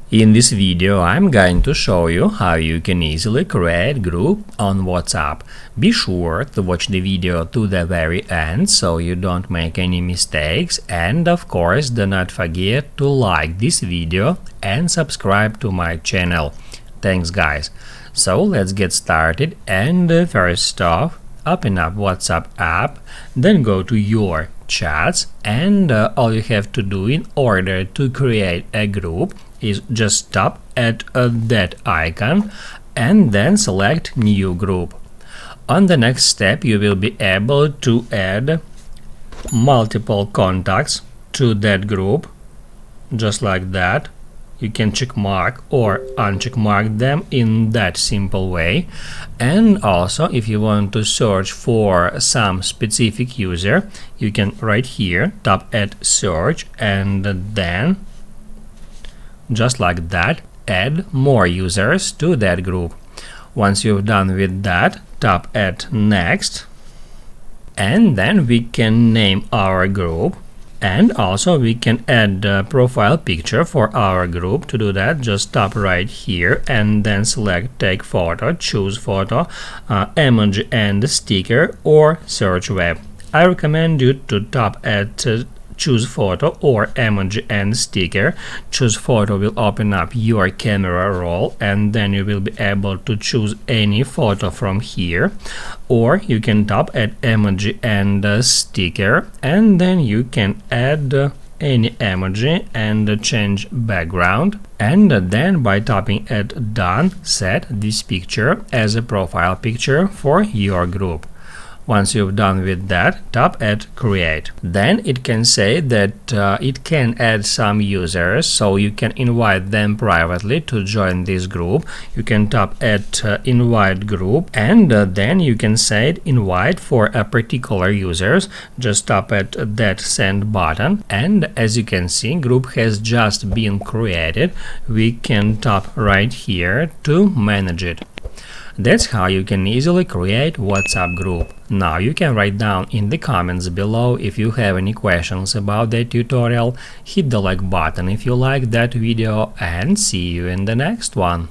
In this video I'm going to show you how you can easily create group on WhatsApp. Be sure to watch the video to the very end so you don't make any mistakes, and of course do not forget to like this video and subscribe to my channel. Thanks guys. So let's get started, and first off, open up WhatsApp app, then go to your chats, and all you have to do in order to create a group is just tap at that icon and then select new group. On the next step you will be able to add multiple contacts to that group, just like that. You can check mark or uncheck mark them in that simple way. And also, if you want to search for some specific user, you can right here tap at search and then just like that add more users to that group. Once you've done with that, tap at next, and then we can name our group. And also we can add a profile picture for our group. To do that, just tap right here and then select take photo, choose photo, emoji and sticker, or search web. I recommend you to tap at choose photo or emoji and sticker. Choose photo will open up your camera roll and then you will be able to choose any photo from here, or you can tap at emoji and sticker and then you can add any emoji and change background, and then by tapping at done, set this picture as a profile picture for your group. Once you've done with that, tap at create. Then it can say that it can add some users, so you can invite them privately to join this group. You can tap at invite group, and then you can say invite for a particular users. Just tap at that send button, and as you can see, group has just been created. We can tap right here to manage it. That's how you can easily create WhatsApp group. Now you can write down in the comments below if you have any questions about that tutorial. Hit the like button if you like that video, and see you in the next one.